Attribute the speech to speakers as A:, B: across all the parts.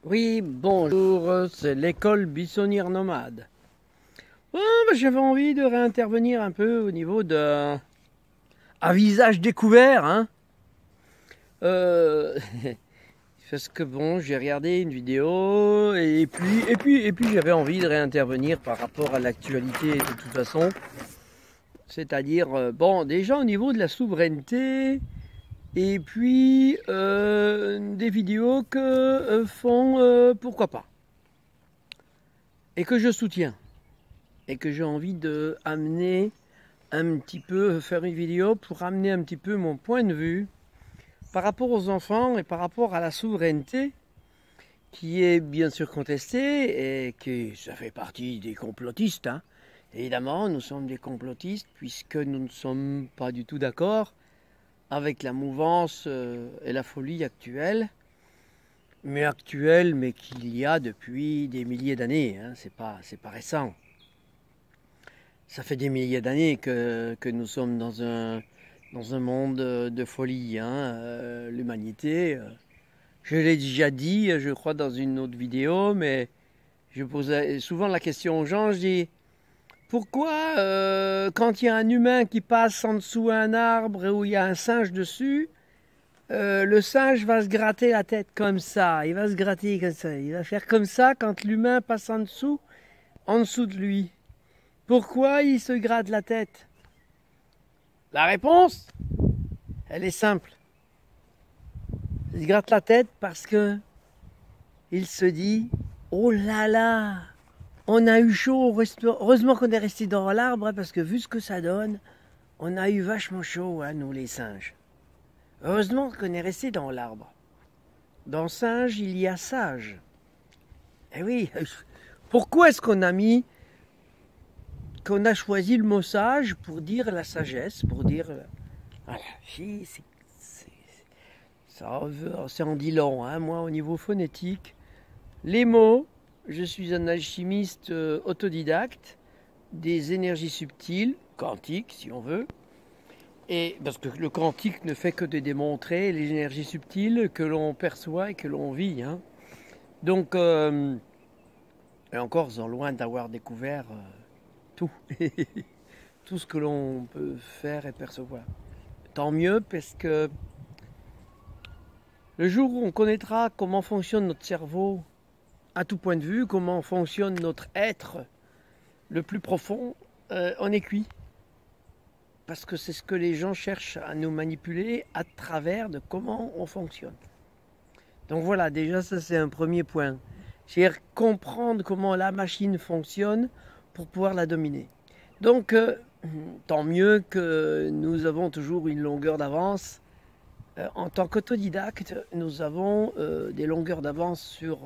A: Oui, bonjour, c'est l'école buissonnière nomade. J'avais envie de réintervenir un peu au niveau de... à visage découvert, hein. Euh, Parce que bon, j'ai regardé une vidéo et puis j'avais envie de réintervenir par rapport à l'actualité de toute façon. C'est-à-dire, bon, déjà au niveau de la souveraineté et puis des vidéos que font, pourquoi pas, et que je soutiens. Et que j'ai envie de amener un petit peu, faire une vidéo pour amener un petit peu mon point de vue par rapport aux enfants et par rapport à la souveraineté qui est bien sûr contestée et que ça fait partie des complotistes, hein. Évidemment, nous sommes des complotistes puisque nous ne sommes pas du tout d'accord avec la mouvance et la folie actuelle, mais qu'il y a depuis des milliers d'années, hein. C'est pas récent. Ça fait des milliers d'années que nous sommes dans un monde de folie, hein. L'humanité, je l'ai déjà dit, je crois, dans une autre vidéo, mais je posais souvent la question aux gens, je dis, pourquoi quand il y a un humain qui passe en dessous d'un arbre où il y a un singe dessus, le singe va se gratter la tête comme ça, il va se gratter comme ça, il va faire comme ça quand l'humain passe en dessous de lui. Pourquoi il se gratte la tête? La réponse, elle est simple. Il se gratte la tête parce que il se dit, oh là là, on a eu chaud, heureusement qu'on est resté dans l'arbre, hein, parce que vu ce que ça donne, on a eu vachement chaud, hein, nous les singes. Heureusement qu'on est resté dans l'arbre. Dans singe, il y a sage. Eh oui, pourquoi est-ce qu'on a choisi le mot sage pour dire la sagesse, pour dire, voilà, ça en dit long, hein. Moi, au niveau phonétique, les mots, je suis un alchimiste autodidacte des énergies subtiles, quantiques si on veut, et parce que le quantique ne fait que de démontrer les énergies subtiles que l'on perçoit et que l'on vit, hein. Donc, et encore, ils sont loin d'avoir découvert tout, tout ce que l'on peut faire et percevoir. Tant mieux, parce que le jour où on connaîtra comment fonctionne notre cerveau, à tout point de vue, comment fonctionne notre être le plus profond, on est cuit. Parce que c'est ce que les gens cherchent à nous manipuler à travers de comment on fonctionne. Donc voilà, déjà ça c'est un premier point. C'est comprendre comment la machine fonctionne pour pouvoir la dominer. Donc tant mieux que nous avons toujours une longueur d'avance. En tant qu'autodidacte, nous avons des longueurs d'avance sur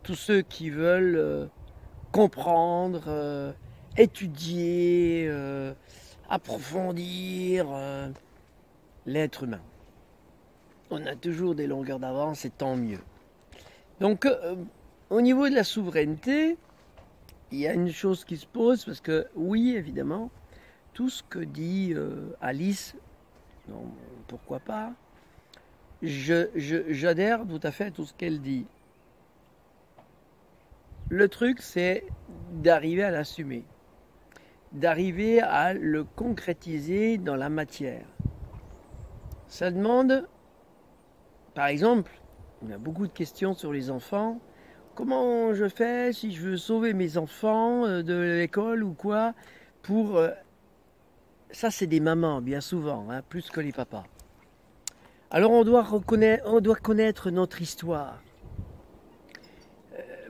A: tous ceux qui veulent comprendre, étudier, approfondir l'être humain. On a toujours des longueurs d'avance et tant mieux. Donc, au niveau de la souveraineté, il y a une chose qui se pose parce que, oui, évidemment, tout ce que dit Alice, non, pourquoi pas, j'adhère tout à fait à tout ce qu'elle dit. Le truc, c'est d'arriver à l'assumer, d'arriver à le concrétiser dans la matière. Ça demande, par exemple, on a beaucoup de questions sur les enfants. Comment je fais si je veux sauver mes enfants de l'école ou quoi pour... ça, c'est des mamans, bien souvent, hein, plus que les papas. Alors, on doit connaître notre histoire.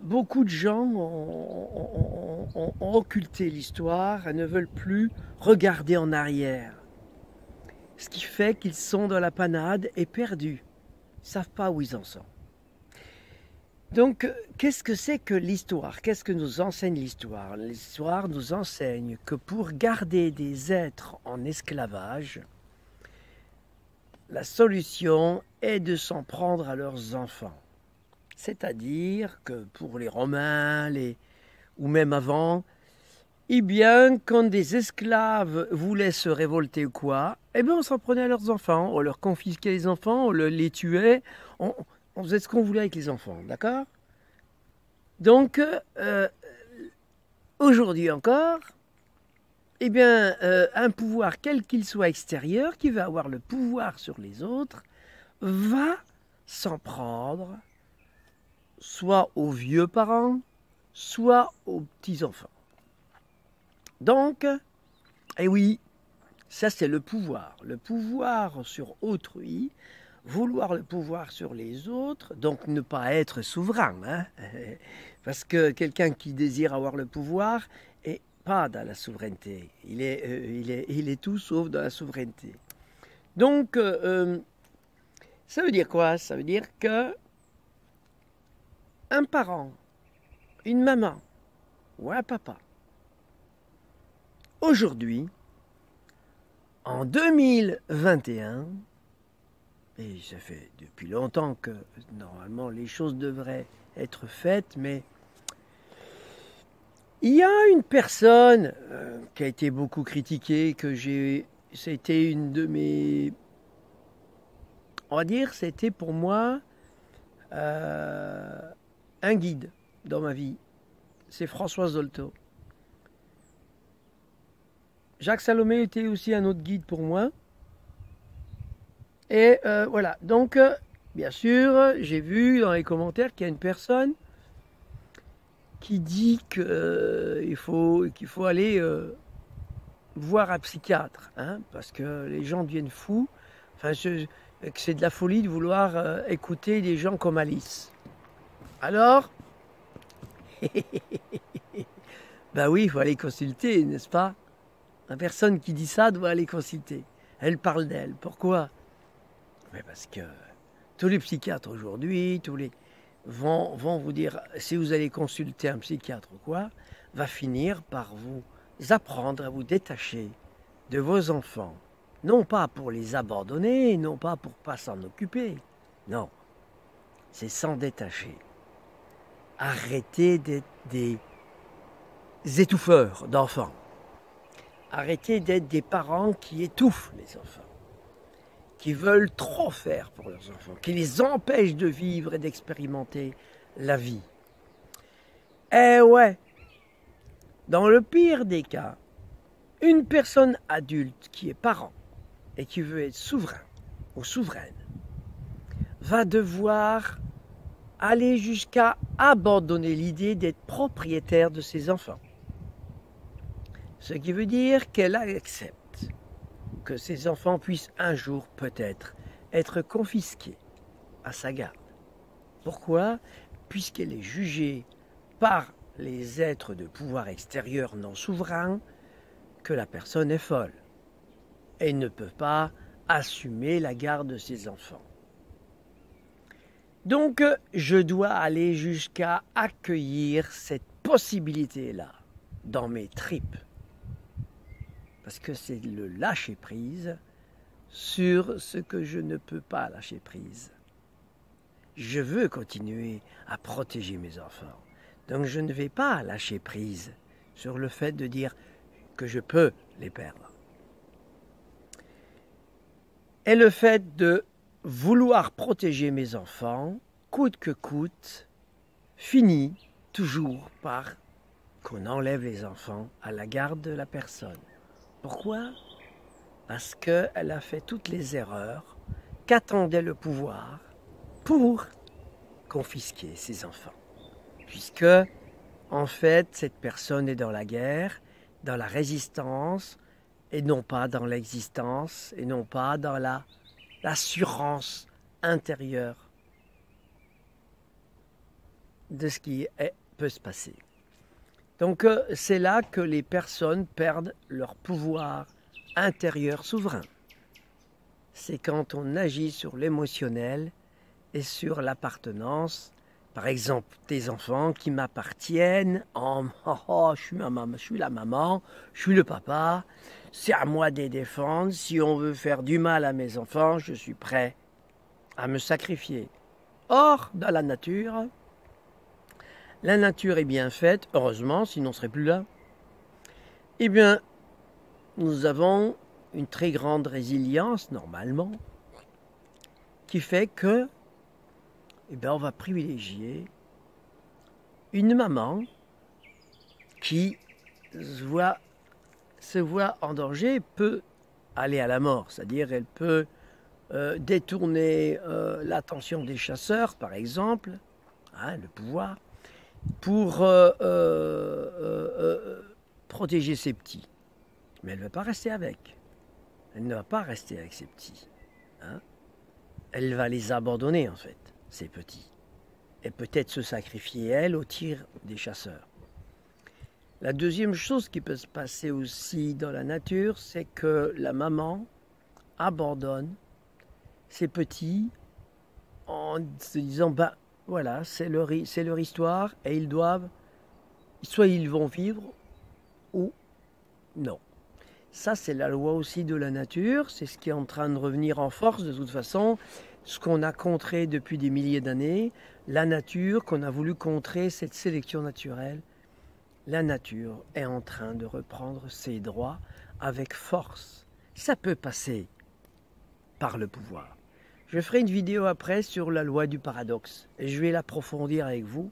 A: Beaucoup de gens ont occulté l'histoire et ne veulent plus regarder en arrière. Ce qui fait qu'ils sont dans la panade et perdus. Ils ne savent pas où ils en sont. Donc, qu'est-ce que c'est que l'histoire? Qu'est-ce que nous enseigne l'histoire? L'histoire nous enseigne que pour garder des êtres en esclavage, la solution est de s'en prendre à leurs enfants. C'est-à-dire que pour les Romains, ou même avant, eh bien, quand des esclaves voulaient se révolter ou quoi, eh bien, on s'en prenait à leurs enfants, on leur confisquait les enfants, on les tuait, on faisait ce qu'on voulait avec les enfants, d'accord? Donc, aujourd'hui encore, eh bien, un pouvoir, quel qu'il soit extérieur, qui va avoir le pouvoir sur les autres, va s'en prendre soit aux vieux parents, soit aux petits-enfants. Donc, eh oui, ça c'est le pouvoir sur autrui, vouloir le pouvoir sur les autres, donc ne pas être souverain, hein, parce que quelqu'un qui désire avoir le pouvoir est pas dans la souveraineté, il est tout sauf dans la souveraineté. Donc, ça veut dire quoi? Ça veut dire que un parent, une maman ou un papa, aujourd'hui, en 2021, et ça fait depuis longtemps que normalement les choses devraient être faites, mais il y a une personne qui a été beaucoup critiquée, c'était une de mes, on va dire, c'était pour moi un guide dans ma vie. C'est Françoise Dolto. Jacques Salomé était aussi un autre guide pour moi. Et voilà, donc bien sûr, j'ai vu dans les commentaires qu'il y a une personne qui dit qu'il faut aller voir un psychiatre, hein, parce que les gens deviennent fous, enfin, que c'est de la folie de vouloir écouter des gens comme Alice. Alors, ben oui, il faut aller consulter, n'est-ce pas? La personne qui dit ça doit aller consulter. Elle parle d'elle. Pourquoi? Mais parce que tous les psychiatres aujourd'hui, vont vous dire, si vous allez consulter un psychiatre ou quoi, va finir par vous apprendre à vous détacher de vos enfants. Non pas pour les abandonner, non pas pour pas s'en occuper. Non, c'est s'en détacher. Arrêtez d'être des étouffeurs d'enfants. Arrêtez d'être des parents qui étouffent les enfants, qui veulent trop faire pour leurs enfants, qui les empêchent de vivre et d'expérimenter la vie. Eh ouais, dans le pire des cas, une personne adulte qui est parent et qui veut être souverain ou souveraine va devoir aller jusqu'à abandonner l'idée d'être propriétaire de ses enfants. Ce qui veut dire qu'elle accepte que ses enfants puissent un jour peut-être être confisqués à sa garde. Pourquoi? Puisqu'elle est jugée par les êtres de pouvoir extérieur non souverains que la personne est folle et ne peut pas assumer la garde de ses enfants. Donc, je dois aller jusqu'à accueillir cette possibilité-là dans mes tripes. Parce que c'est le lâcher-prise sur ce que je ne peux pas lâcher prise. Je veux continuer à protéger mes enfants. Donc je ne vais pas lâcher prise sur le fait de dire que je peux les perdre. Et le fait de vouloir protéger mes enfants, coûte que coûte, finit toujours par qu'on enlève les enfants à la garde de la personne. Pourquoi? Parce qu'elle a fait toutes les erreurs qu'attendait le pouvoir pour confisquer ses enfants. Puisque, en fait, cette personne est dans la guerre, dans la résistance, et non pas dans l'existence, et non pas dans l'assurance intérieure de ce qui peut se passer. Donc c'est là que les personnes perdent leur pouvoir intérieur souverain. C'est quand on agit sur l'émotionnel et sur l'appartenance. Par exemple, des enfants qui m'appartiennent en je suis ma maman, je suis la maman, je suis le papa, c'est à moi de les défendre. Si on veut faire du mal à mes enfants, je suis prêt à me sacrifier. Or, dans la nature est bien faite, heureusement, sinon on ne serait plus là. Eh bien, nous avons une très grande résilience, normalement, qui fait que eh bien, on va privilégier une maman qui se voit en danger, peut aller à la mort, c'est-à-dire elle peut détourner l'attention des chasseurs, par exemple, hein, le pouvoir, pour protéger ses petits. Mais elle ne va pas rester avec. Elle ne va pas rester avec ses petits. Hein. Elle va les abandonner, en fait, ses petits. Et peut-être se sacrifier, elle, au tir des chasseurs. La deuxième chose qui peut se passer aussi dans la nature, c'est que la maman abandonne ses petits en se disant, ben voilà, c'est leur histoire et ils doivent, soit ils vont vivre ou non. Ça, c'est la loi aussi de la nature, c'est ce qui est en train de revenir en force de toute façon, ce qu'on a contré depuis des milliers d'années, la nature, qu'on a voulu contrer, cette sélection naturelle. La nature est en train de reprendre ses droits avec force. Ça peut passer par le pouvoir. Je ferai une vidéo après sur la loi du paradoxe et je vais l'approfondir avec vous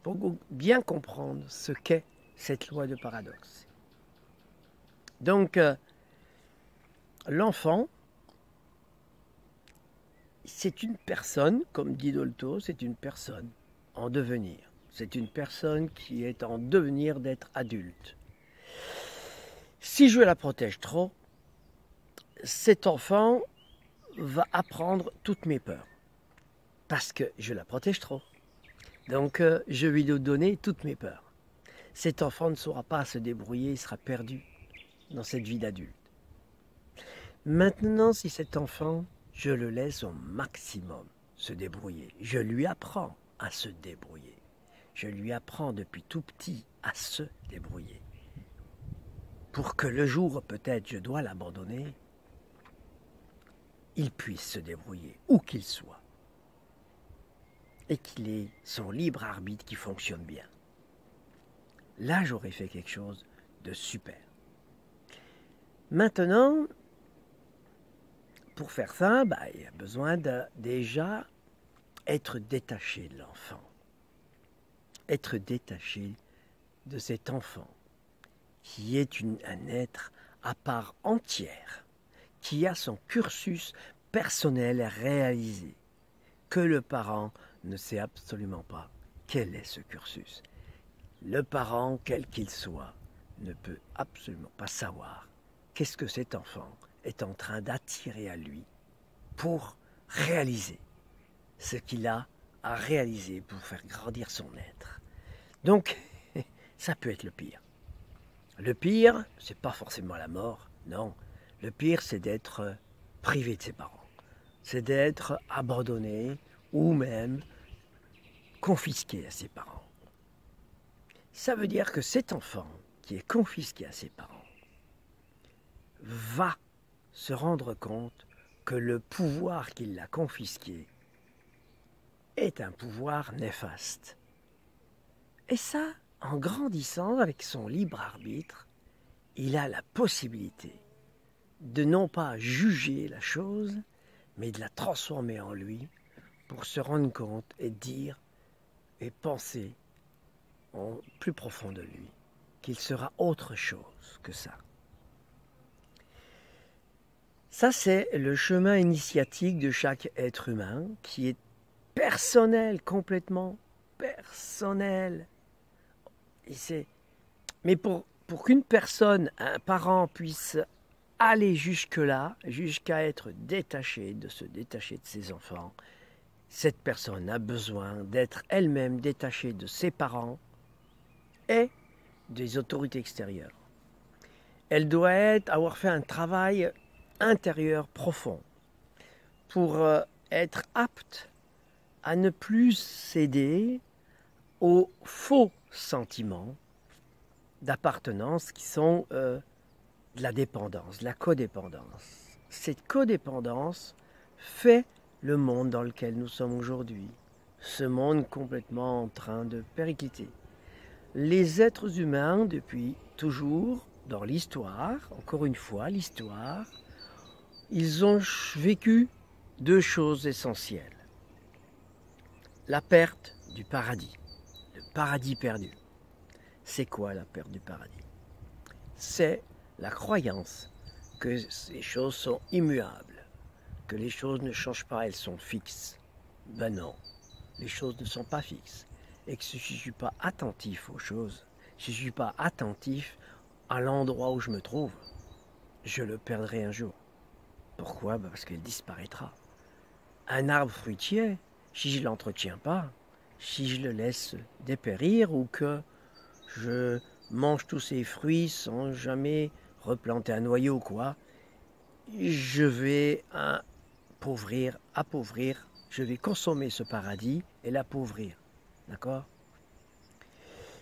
A: pour bien comprendre ce qu'est cette loi de paradoxe. Donc, l'enfant, c'est une personne, comme dit Dolto, c'est une personne en devenir. C'est une personne qui est en devenir d'être adulte. Si je la protège trop, cet enfant va apprendre toutes mes peurs. Parce que je la protège trop. Donc, je vais lui donner toutes mes peurs. Cet enfant ne saura pas se débrouiller, il sera perdu dans cette vie d'adulte. Maintenant, si cet enfant, je le laisse au maximum se débrouiller, je lui apprends à se débrouiller. Je lui apprends depuis tout petit à se débrouiller. Pour que le jour où peut-être je dois l'abandonner, il puisse se débrouiller, où qu'il soit. Et qu'il ait son libre arbitre qui fonctionne bien. Là, j'aurais fait quelque chose de super. Maintenant, pour faire ça, il y a besoin de déjà être détaché de l'enfant. Être détaché de cet enfant qui est un être à part entière, qui a son cursus personnel réalisé, que le parent ne sait absolument pas quel est ce cursus. Le parent, quel qu'il soit, ne peut absolument pas savoir qu'est-ce que cet enfant est en train d'attirer à lui pour réaliser ce qu'il a à réaliser pour faire grandir son être. Donc, ça peut être le pire. Le pire, c'est pas forcément la mort, non. Le pire, c'est d'être privé de ses parents. C'est d'être abandonné ou même confisqué à ses parents. Ça veut dire que cet enfant qui est confisqué à ses parents va se rendre compte que le pouvoir qui l'a confisqué est un pouvoir néfaste. Et ça, en grandissant avec son libre arbitre, il a la possibilité de non pas juger la chose, mais de la transformer en lui pour se rendre compte et dire et penser au plus profond de lui qu'il sera autre chose que ça. Ça, c'est le chemin initiatique de chaque être humain qui est personnel, complètement personnel. Mais pour qu'une personne, un parent puisse aller jusque-là, jusqu'à être détaché, de se détacher de ses enfants, cette personne a besoin d'être elle-même détachée de ses parents et des autorités extérieures. Elle doit avoir fait un travail intérieur profond pour être apte à ne plus céder aux faux sentiments d'appartenance qui sont de la dépendance, de la codépendance. Cette codépendance fait le monde dans lequel nous sommes aujourd'hui, ce monde complètement en train de péricliter. Les êtres humains, depuis toujours, dans l'histoire, encore une fois, l'histoire, ils ont vécu deux choses essentielles. la perte du paradis, le paradis perdu. C'est quoi la perte du paradis? C'est la croyance que ces choses sont immuables, que les choses ne changent pas, elles sont fixes. Ben non, les choses ne sont pas fixes. Et que si je ne suis pas attentif aux choses, si je ne suis pas attentif à l'endroit où je me trouve, je le perdrai un jour. Pourquoi? Ben parce qu'il disparaîtra. Un arbre fruitier, si je ne l'entretiens pas, si je le laisse dépérir ou que je mange tous ces fruits sans jamais replanter un noyau, quoi, je vais appauvrir, je vais consommer ce paradis et l'appauvrir. D'accord?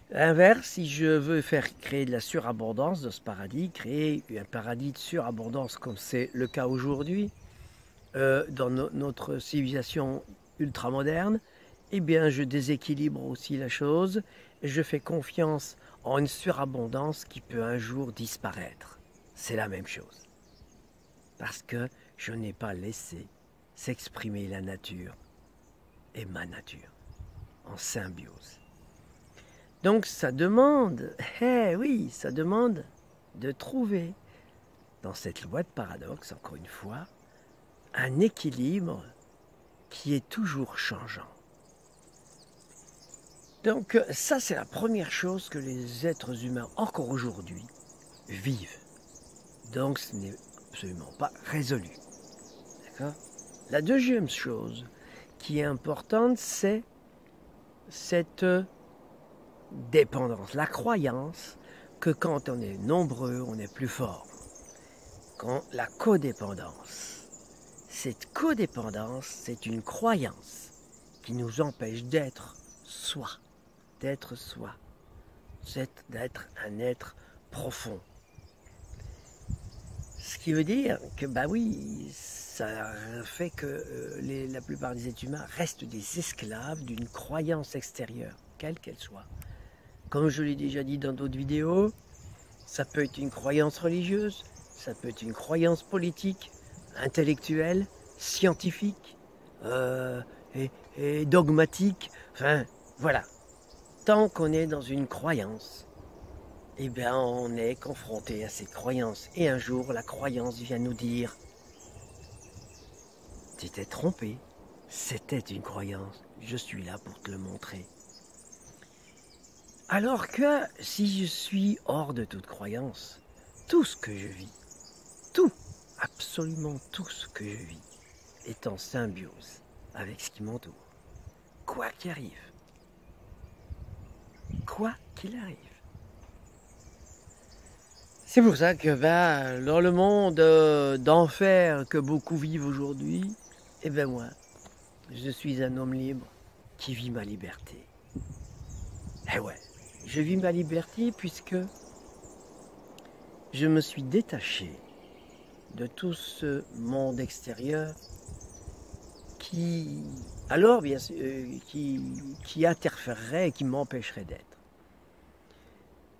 A: L'inverse, si je veux faire créer de la surabondance de ce paradis, créer un paradis de surabondance comme c'est le cas aujourd'hui, dans notre civilisation ultramoderne, eh bien je déséquilibre aussi la chose et je fais confiance en une surabondance qui peut un jour disparaître. C'est la même chose. Parce que je n'ai pas laissé s'exprimer la nature et ma nature en symbiose. Donc ça demande, oui, ça demande de trouver dans cette loi de paradoxe, encore une fois, un équilibre qui est toujours changeant. Donc ça, c'est la première chose que les êtres humains, encore aujourd'hui, vivent. Donc ce n'est absolument pas résolu. D'accord ? La deuxième chose qui est importante, c'est cette dépendance, la croyance que quand on est nombreux, on est plus fort. Quand la codépendance, cette codépendance, c'est une croyance qui nous empêche d'être soi, d'être un être profond. Ce qui veut dire que, bah oui, ça fait que la plupart des êtres humains restent des esclaves d'une croyance extérieure, quelle qu'elle soit. Comme je l'ai déjà dit dans d'autres vidéos, ça peut être une croyance religieuse, ça peut être une croyance politique, intellectuelle, scientifique et dogmatique. Enfin, voilà. Tant qu'on est dans une croyance, eh bien, on est confronté à cette croyance. Et un jour, la croyance vient nous dire « Tu t'es trompé, c'était une croyance, je suis là pour te le montrer. » Alors que si je suis hors de toute croyance, tout ce que je vis, tout, absolument tout ce que je vis, est en symbiose avec ce qui m'entoure. Quoi qu'il arrive. Quoi qu'il arrive. C'est pour ça que dans le monde d'enfer que beaucoup vivent aujourd'hui, eh bien moi, je suis un homme libre qui vit ma liberté. Eh ouais, je vis ma liberté puisque je me suis détaché de tout ce monde extérieur qui, alors bien sûr, qui interférerait et qui m'empêcherait d'être.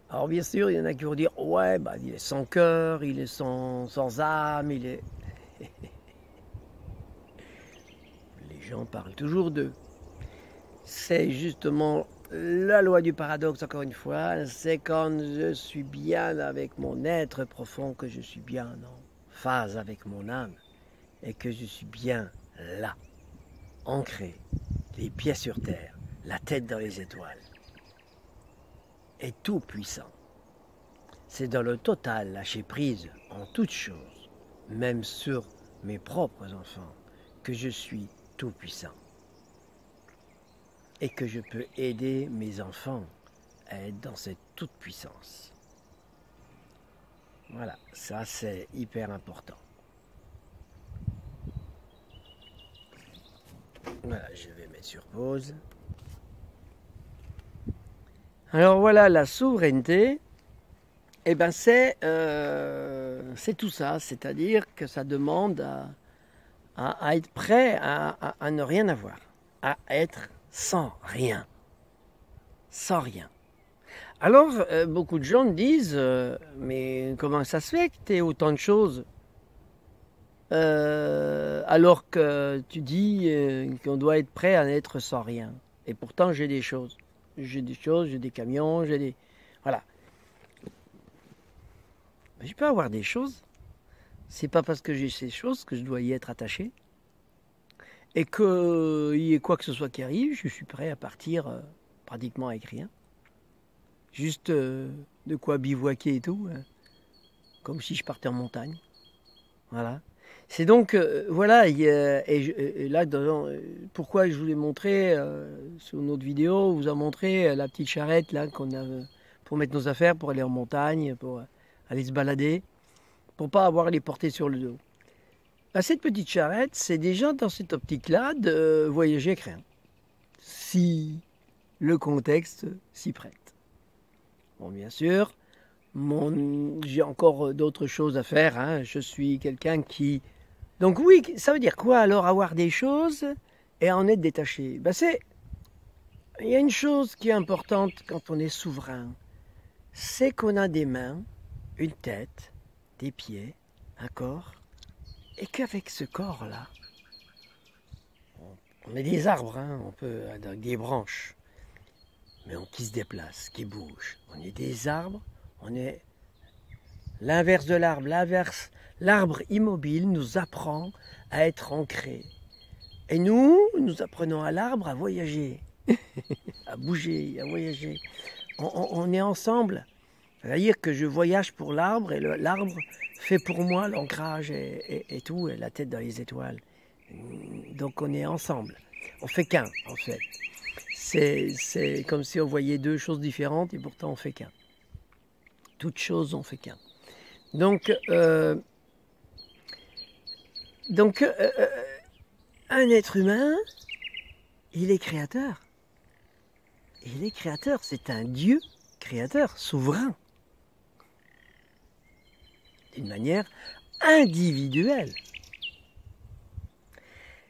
A: Alors bien sûr, il y en a qui vont dire, ouais, bah, il est sans cœur, il est sans âme, il est... Les gens parlent toujours d'eux. C'est justement la loi du paradoxe, encore une fois, c'est quand je suis bien avec mon être profond, que je suis bien en phase avec mon âme, et que je suis bien là, ancré, les pieds sur terre, la tête dans les étoiles. Et tout puissant. C'est dans le total lâcher prise en toutes choses, même sur mes propres enfants, que je suis tout puissant. Et que je peux aider mes enfants à être dans cette toute puissance. Voilà, ça c'est hyper important. Voilà, je vais mettre sur pause. Alors voilà, la souveraineté, eh ben c'est tout ça, c'est-à-dire que ça demande à être prêt à ne rien avoir, à être sans rien. Alors, beaucoup de gens me disent, mais comment ça se fait que tu aies autant de choses? alors que tu dis qu'on doit être prêt à n'être sans rien. Et pourtant, j'ai des choses. J'ai des camions, j'ai des... Voilà. Mais je peux avoir des choses. C'est pas parce que j'ai ces choses que je dois y être attaché. Et qu'il y ait quoi que ce soit qui arrive, je suis prêt à partir pratiquement avec rien. Juste de quoi bivouaquer et tout. Comme si je partais en montagne. Voilà. C'est donc, voilà, et là, pourquoi je voulais montrer, sur notre vidéo, on vous a montré la petite charrette là qu'on a pour mettre nos affaires, pour aller en montagne, pour aller se balader, pour pas avoir les porter sur le dos. À cette petite charrette, c'est déjà dans cette optique-là de voyager avec rien, si le contexte s'y prête. Bon, bien sûr, j'ai encore d'autres choses à faire, hein. Je suis quelqu'un qui... Donc oui, ça veut dire quoi alors avoir des choses et en être détaché? Il y a une chose qui est importante quand on est souverain, c'est qu'on a des mains, une tête, des pieds, un corps, et qu'avec ce corps-là, on est des arbres, hein, on peut avec des branches, mais qui se déplacent, qui bougent. On est des arbres, on est l'inverse de l'arbre, l'arbre immobile nous apprend à être ancré. Et nous apprenons à l'arbre à voyager, à bouger, à voyager. On est ensemble. C'est-à-dire que je voyage pour l'arbre et l'arbre fait pour moi l'ancrage et tout, et la tête dans les étoiles. Donc on est ensemble. On fait qu'un, en fait. C'est comme si on voyait deux choses différentes et pourtant on fait qu'un. Toutes choses, on fait qu'un. Donc, un être humain, il est créateur. Il est créateur, c'est un Dieu créateur, souverain. D'une manière individuelle.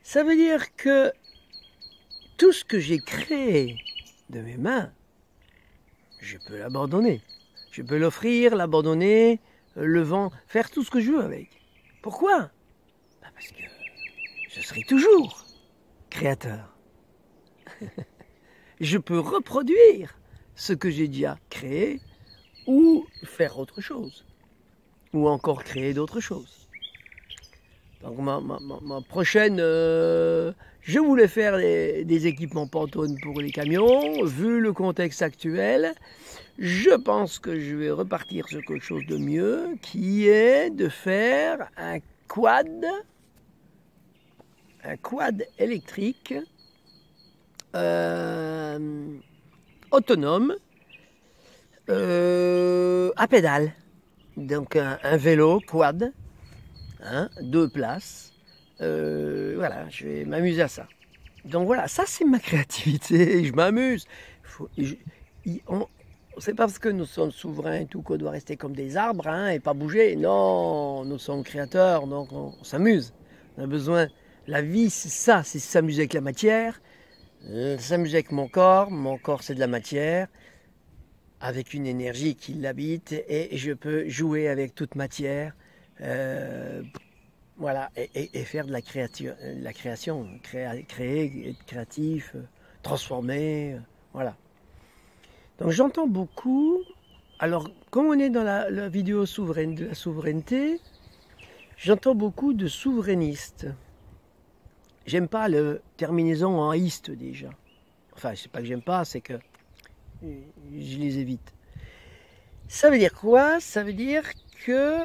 A: Ça veut dire que tout ce que j'ai créé de mes mains, je peux l'abandonner. Je peux l'offrir, l'abandonner, le vendre, faire tout ce que je veux avec. Pourquoi? Parce que je serai toujours créateur. Je peux reproduire ce que j'ai déjà créé ou faire autre chose. Ou encore créer d'autres choses. Donc ma prochaine... je voulais faire des équipements Pantone pour les camions. Vu le contexte actuel, je pense que je vais repartir sur quelque chose de mieux, qui est de faire un quad électrique autonome à pédale. Donc un vélo quad, hein, 2 places. Voilà, je vais m'amuser à ça. Donc voilà, ça c'est ma créativité, je m'amuse. C'est pas parce que nous sommes souverains et tout qu'on doit rester comme des arbres, hein, et pas bouger. Non, nous sommes créateurs, donc on s'amuse. On a besoin. La vie, c'est ça, c'est s'amuser avec la matière, s'amuser avec mon corps c'est de la matière, avec une énergie qui l'habite, et je peux jouer avec toute matière, voilà, et faire de la création, créer, être créatif, transformer, voilà. Donc j'entends beaucoup, alors comme on est dans la vidéo de la souveraineté, j'entends beaucoup de souverainistes. J'aime pas la terminaison en iste déjà. Enfin, c'est pas que j'aime pas, c'est que je les évite. Ça veut dire quoi? Ça veut dire que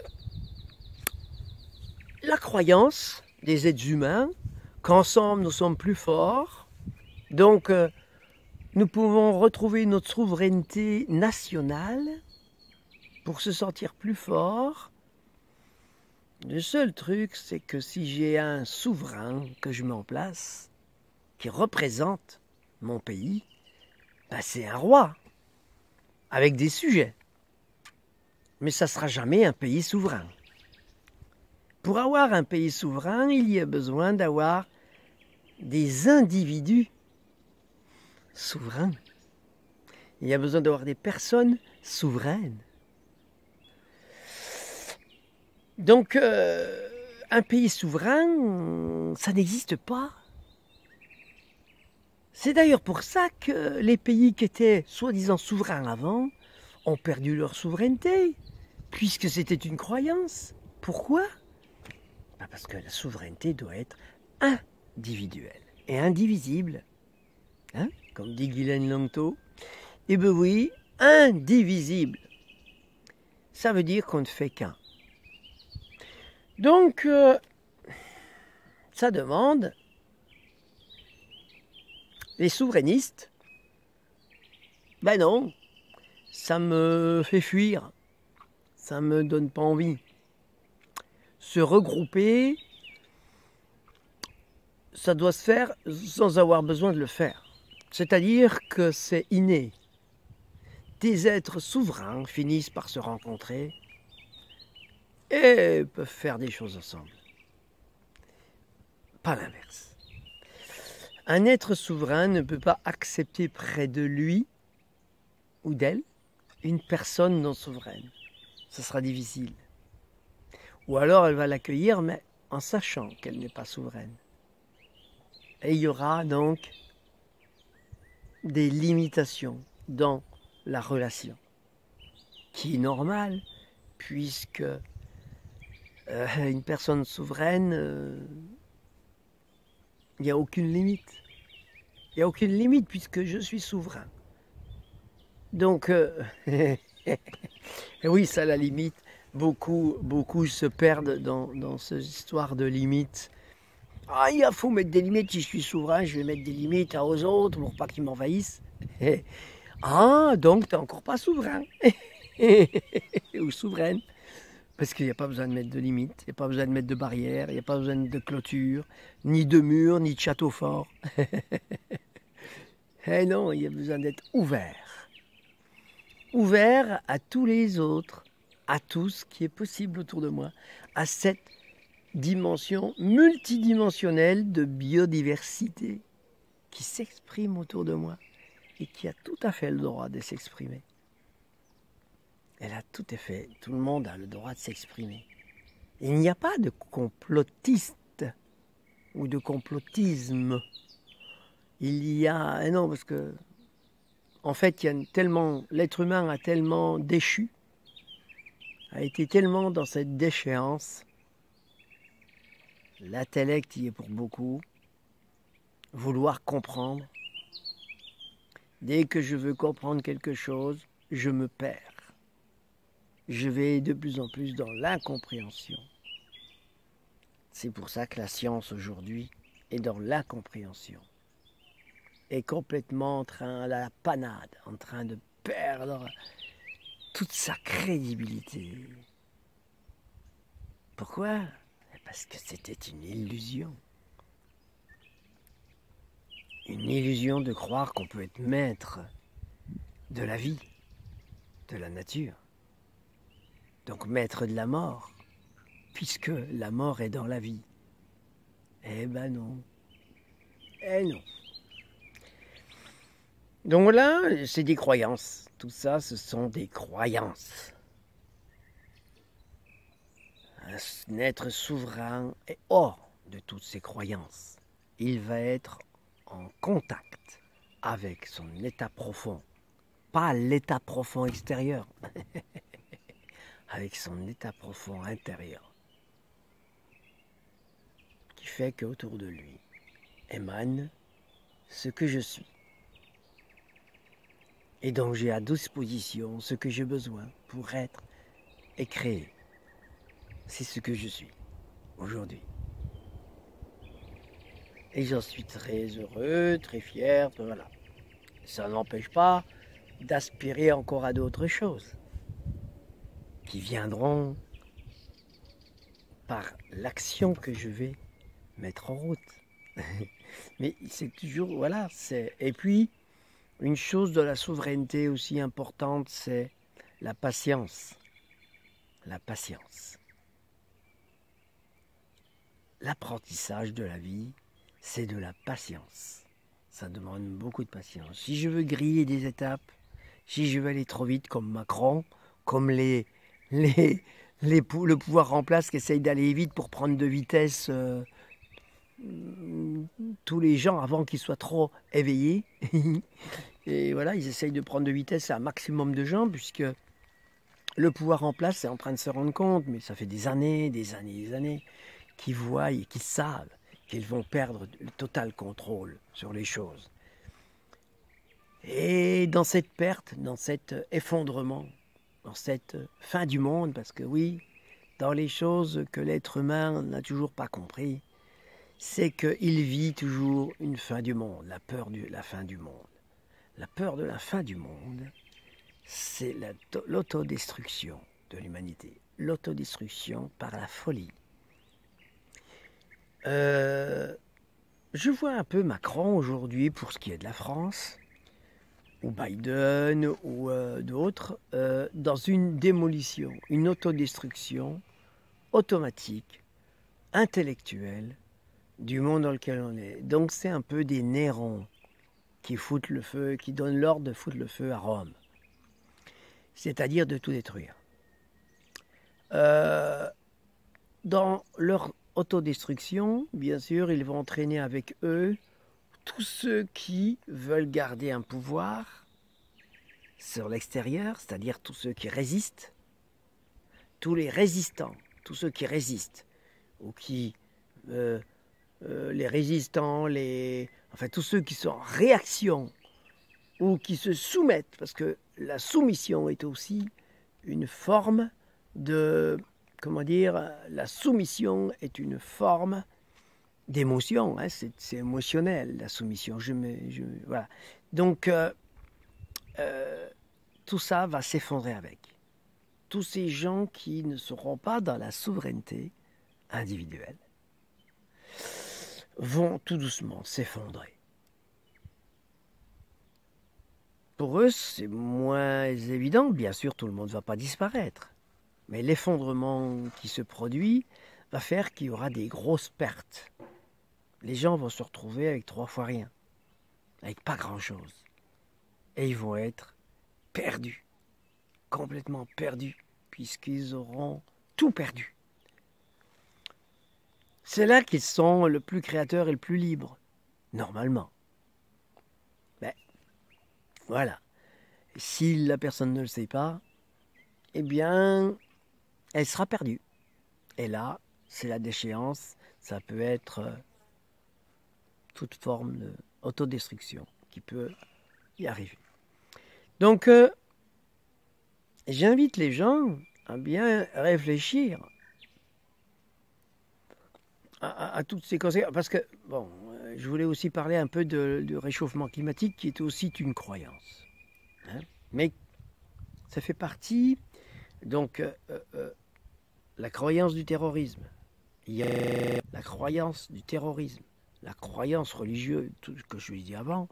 A: la croyance des êtres humains, qu'ensemble nous sommes plus forts, donc nous pouvons retrouver notre souveraineté nationale pour se sentir plus fort. Le seul truc, c'est que si j'ai un souverain que je mets en place, qui représente mon pays, ben c'est un roi, avec des sujets. Mais ça ne sera jamais un pays souverain. Pour avoir un pays souverain, il y a besoin d'avoir des individus souverains. Il y a besoin d'avoir des personnes souveraines. Donc, un pays souverain, ça n'existe pas. C'est d'ailleurs pour ça que les pays qui étaient soi-disant souverains avant ont perdu leur souveraineté, puisque c'était une croyance. Pourquoi? Parce que la souveraineté doit être individuelle et indivisible. Hein? Comme dit Guylaine Langto. Eh bien oui, indivisible. Ça veut dire qu'on ne fait qu'un. Donc, ça demande les souverainistes. Ben non, ça me fait fuir. Ça me donne pas envie. Se regrouper, ça doit se faire sans avoir besoin de le faire. C'est-à-dire que c'est inné. Des êtres souverains finissent par se rencontrer et peuvent faire des choses ensemble. Pas l'inverse. Un être souverain ne peut pas accepter près de lui ou d'elle une personne non souveraine. Ce sera difficile. Ou alors elle va l'accueillir, mais en sachant qu'elle n'est pas souveraine. Et il y aura donc des limitations dans la relation, qui est normale, puisque une personne souveraine, il n'y a aucune limite. Il n'y a aucune limite puisque je suis souverain. Donc, oui, ça la limite. Beaucoup se perdent dans cette histoire de limites. Ah, il faut mettre des limites. Si je suis souverain, je vais mettre des limites aux autres pour pas qu'ils m'envahissent. Ah, donc tu n'es encore pas souverain. Ou souveraine. Parce qu'il n'y a pas besoin de mettre de limites, il n'y a pas besoin de mettre de barrières, il n'y a pas besoin de clôture, ni de murs, ni de château fort. Eh non, il y a besoin d'être ouvert. Ouvert à tous les autres, à tout ce qui est possible autour de moi, à cette dimension multidimensionnelle de biodiversité qui s'exprime autour de moi et qui a tout à fait le droit de s'exprimer. Elle a tout à fait, tout le monde a le droit de s'exprimer. Il n'y a pas de complotiste ou de complotisme. Il y a, non, parce que, en fait, il y a tellement, l'être humain a tellement déchu, a été tellement dans cette déchéance. L'intellect y est pour beaucoup. Vouloir comprendre. Dès que je veux comprendre quelque chose, je me perds. Je vais de plus en plus dans l'incompréhension. C'est pour ça que la science aujourd'hui est dans l'incompréhension. Est complètement en train, à la panade, en train de perdre toute sa crédibilité. Pourquoi? Parce que c'était une illusion. Une illusion de croire qu'on peut être maître de la vie, de la nature. Donc maître de la mort, puisque la mort est dans la vie. Eh ben non. Eh non. Donc voilà, c'est des croyances. Tout ça, ce sont des croyances. Un être souverain est hors de toutes ces croyances. Il va être en contact avec son état profond. Pas l'état profond extérieur. Avec son état profond intérieur, qui fait qu'autour de lui émane ce que je suis, et donc j'ai à disposition ce que j'ai besoin pour être et créer. C'est ce que je suis aujourd'hui. Et j'en suis très heureux, très fier, voilà. Ça n'empêche pas d'aspirer encore à d'autres choses qui viendront par l'action que je vais mettre en route. Mais c'est toujours, voilà, c'est... Et puis, une chose de la souveraineté aussi importante, c'est la patience. La patience. L'apprentissage de la vie, c'est de la patience. Ça demande beaucoup de patience. Si je veux griller des étapes, si je veux aller trop vite comme Macron, comme les le pouvoir remplace qui essaye d'aller vite pour prendre de vitesse tous les gens avant qu'ils soient trop éveillés. Et voilà, ils essayent de prendre de vitesse à un maximum de gens, puisque le pouvoir en place est en train de se rendre compte, mais ça fait des années, qu'ils voient et qu'ils savent qu'ils vont perdre le total contrôle sur les choses. Et dans cette perte, dans cet effondrement, dans cette fin du monde, parce que oui, dans les choses que l'être humain n'a toujours pas compris, c'est qu'il vit toujours une fin du monde, la peur de la fin du monde. La peur de la fin du monde, c'est l'autodestruction de l'humanité, l'autodestruction par la folie. Je vois un peu Macron aujourd'hui pour ce qui est de la France, ou Biden, ou d'autres, dans une démolition, une autodestruction automatique, intellectuelle, du monde dans lequel on est. Donc c'est un peu des Nérons qui foutent le feu, qui donnent l'ordre de foutre le feu à Rome. C'est-à-dire de tout détruire. Dans leur autodestruction, bien sûr, ils vont entraîner avec eux tous ceux qui veulent garder un pouvoir sur l'extérieur, c'est-à-dire tous ceux qui résistent, tous les résistants, tous ceux qui résistent, ou qui... les résistants, enfin tous ceux qui sont en réaction ou qui se soumettent, parce que la soumission est aussi une forme de, comment dire, la soumission est une forme d'émotion, hein, c'est émotionnel la soumission. Voilà. Donc tout ça va s'effondrer avec. Tous ces gens qui ne seront pas dans la souveraineté individuelle vont tout doucement s'effondrer. Pour eux, c'est moins évident. Bien sûr, tout le monde ne va pas disparaître. Mais l'effondrement qui se produit va faire qu'il y aura des grosses pertes. Les gens vont se retrouver avec 3 fois rien, avec pas grand-chose. Et ils vont être perdus, complètement perdus, puisqu'ils auront tout perdu. C'est là qu'ils sont le plus créateurs et le plus libres, normalement. Mais voilà. Si la personne ne le sait pas, eh bien, elle sera perdue. Et là, c'est la déchéance. Ça peut être toute forme d'autodestruction qui peut y arriver. Donc, j'invite les gens à bien réfléchir à toutes ces conséquences, parce que, bon, je voulais aussi parler un peu du réchauffement climatique, qui est aussi une croyance. Hein, mais ça fait partie, donc, la croyance du terrorisme. Il y a la croyance du terrorisme, la croyance religieuse, tout ce que je vous ai dit avant,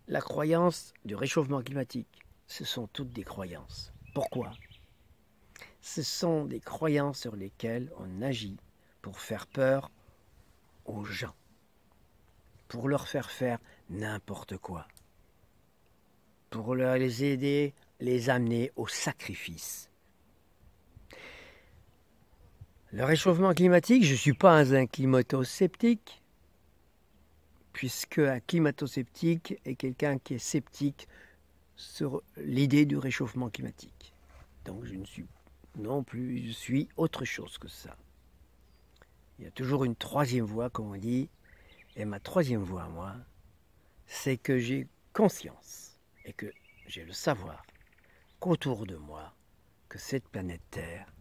A: la croyance du réchauffement climatique. Ce sont toutes des croyances. Pourquoi ? Ce sont des croyances sur lesquelles on agit pour faire peur aux gens, pour leur faire n'importe quoi, pour les aider, les amener au sacrifice. Le réchauffement climatique, je ne suis pas un climato-sceptique, puisque un climato-sceptique est quelqu'un qui est sceptique sur l'idée du réchauffement climatique. Donc je ne suis non plus, je suis autre chose que ça. Il y a toujours une troisième voie, comme on dit, et ma troisième voie, moi, c'est que j'ai conscience et que j'ai le savoir qu'autour de moi, que cette planète Terre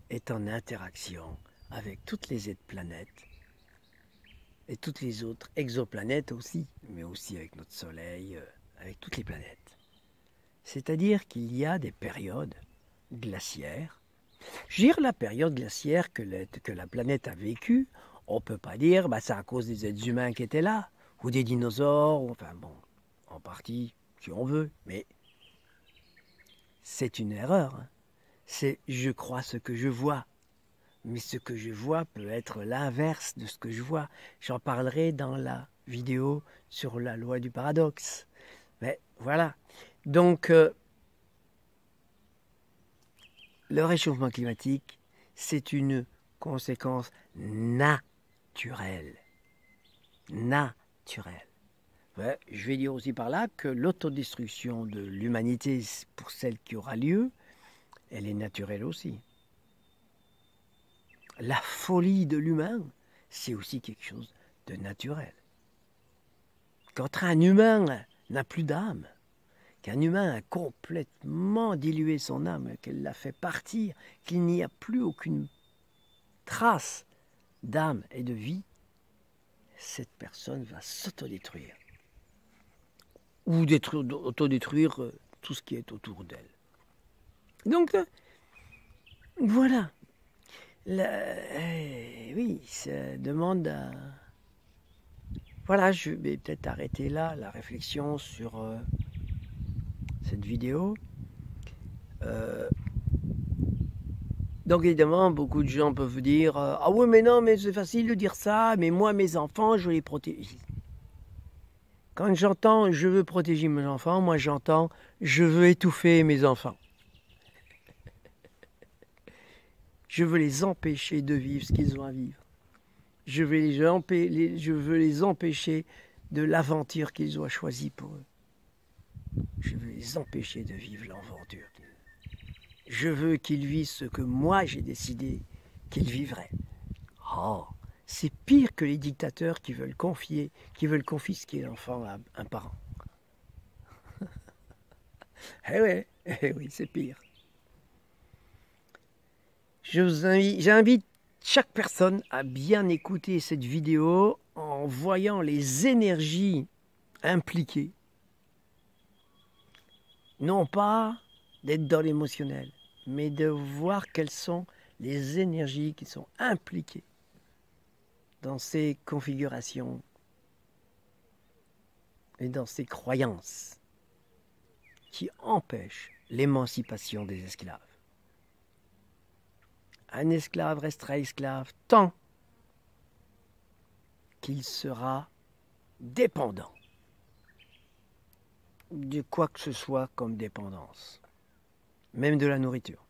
A: est en interaction avec toutes les autres planètes et toutes les autres exoplanètes aussi, mais aussi avec notre Soleil, avec toutes les planètes. C'est-à-dire qu'il y a des périodes glaciaires. Je veux dire, la période glaciaire que la planète a vécue, on ne peut pas dire c'est à cause des êtres humains qui étaient là, ou des dinosaures, enfin bon, en partie, si on veut, mais c'est une erreur. Hein. C'est je crois ce que je vois, mais ce que je vois peut être l'inverse de ce que je vois. J'en parlerai dans la vidéo sur la loi du paradoxe. Mais voilà, donc le réchauffement climatique, c'est une conséquence naturelle. Naturelle. Ouais, je vais dire aussi par là que l'autodestruction de l'humanité, pour celle qui aura lieu, elle est naturelle aussi. La folie de l'humain, c'est aussi quelque chose de naturel. Quand un humain n'a plus d'âme, qu'un humain a complètement dilué son âme, qu'elle l'a fait partir, qu'il n'y a plus aucune trace d'âme et de vie, cette personne va s'autodétruire. Ou autodétruire tout ce qui est autour d'elle. Donc, voilà. Oui, ça demande à... Voilà, je vais peut-être arrêter là la réflexion sur cette vidéo. Donc évidemment, beaucoup de gens peuvent dire « Ah oui, mais non, mais c'est facile de dire ça, mais moi, mes enfants, je les protège. » Quand j'entends « je veux protéger mes enfants », moi j'entends « je veux étouffer mes enfants ». Je veux les empêcher de vivre ce qu'ils ont à vivre. Je veux les empêcher de l'aventure qu'ils ont choisie pour eux. Je veux les empêcher de vivre l'aventure. Je veux qu'ils vivent ce que moi j'ai décidé qu'ils vivraient. Oh, c'est pire que les dictateurs qui veulent confisquer l'enfant à un parent. Eh oui, c'est pire. J'invite chaque personne à bien écouter cette vidéo en voyant les énergies impliquées. Non pas d'être dans l'émotionnel, mais de voir quelles sont les énergies qui sont impliquées dans ces configurations et dans ces croyances qui empêchent l'émancipation des esclaves. Un esclave restera esclave tant qu'il sera dépendant de quoi que ce soit comme dépendance, même de la nourriture.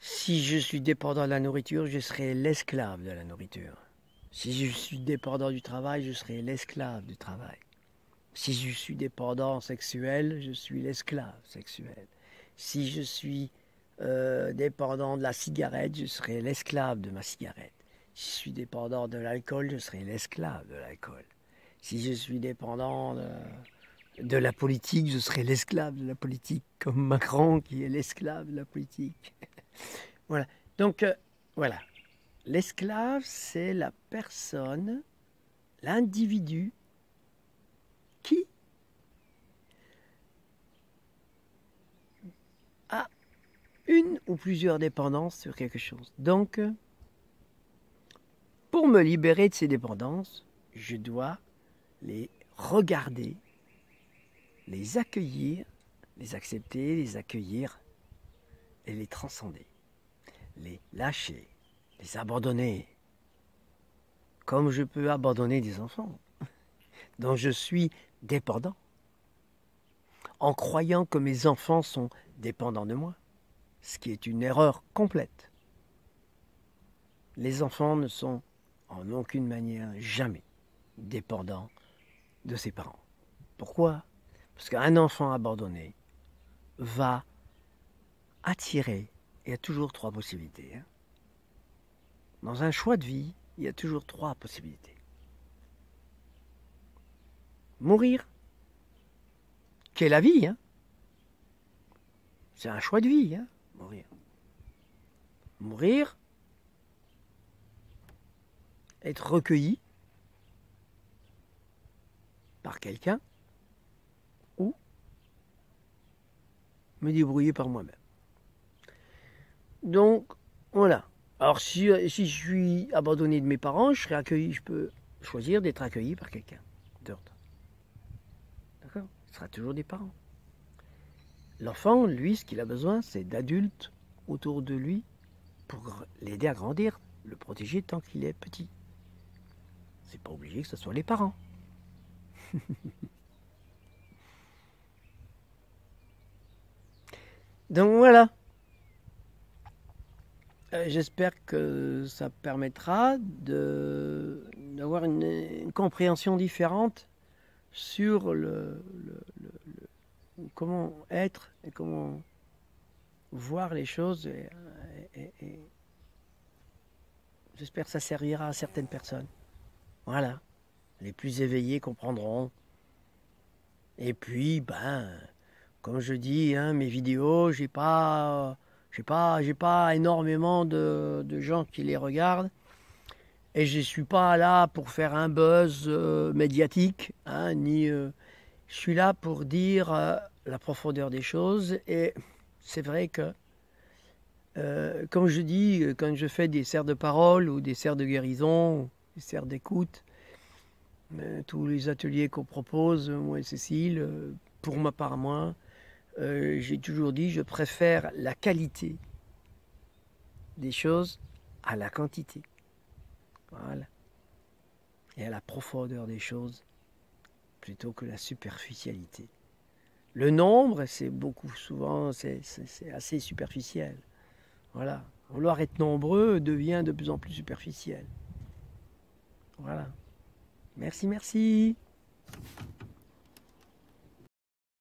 A: Si je suis dépendant de la nourriture, je serai l'esclave de la nourriture. Si je suis dépendant du travail, je serai l'esclave du travail. Si je suis dépendant sexuel, je suis l'esclave sexuel. Si je suis dépendant de la cigarette, je serai l'esclave de ma cigarette. Si je suis dépendant de l'alcool, je serai l'esclave de l'alcool. Si je suis dépendant de la politique, je serai l'esclave de la politique, comme Macron qui est l'esclave de la politique. Voilà. Donc, voilà. L'esclave, c'est la personne, l'individu qui a une ou plusieurs dépendances sur quelque chose. Donc, pour me libérer de ces dépendances, je dois les regarder, les accueillir, les accepter, les accueillir et les transcender, les lâcher, les abandonner, comme je peux abandonner des enfants dont je suis dépendant, en croyant que mes enfants sont dépendants de moi, ce qui est une erreur complète. Les enfants ne sont en aucune manière jamais dépendants de ses parents. Pourquoi? Parce qu'un enfant abandonné va attirer, il y a toujours trois possibilités. Dans un choix de vie, il y a toujours trois possibilités. Mourir, qui est la vie, c'est un choix de vie, mourir. Mourir, être recueilli par quelqu'un, ou me débrouiller par moi-même. Donc, voilà. Alors, si je suis abandonné de mes parents, je serai accueilli, je peux choisir d'être accueilli par quelqu'un d'autre. D'accord? Ce sera toujours des parents. L'enfant, lui, ce qu'il a besoin, c'est d'adultes autour de lui pour l'aider à grandir, le protéger tant qu'il est petit. C'est pas obligé que ce soit les parents. Donc voilà. J'espère que ça permettra d'avoir une compréhension différente sur comment être et comment voir les choses. Et j'espère que ça servira à certaines personnes. Voilà. Les plus éveillés comprendront. Et puis, comme je dis, hein, mes vidéos, j'ai pas énormément de gens qui les regardent. Et je suis pas là pour faire un buzz médiatique, hein, je suis là pour dire la profondeur des choses. Et c'est vrai que, comme je dis, quand je fais des serres de parole ou des serres de guérison, des serres d'écoute, tous les ateliers qu'on propose, moi et Cécile, pour ma part, moi, j'ai toujours dit, je préfère la qualité des choses à la quantité. Voilà. Et à la profondeur des choses plutôt que la superficialité. Le nombre, c'est beaucoup souvent, c'est assez superficiel. Voilà. Vouloir être nombreux devient de plus en plus superficiel. Voilà. Merci, merci.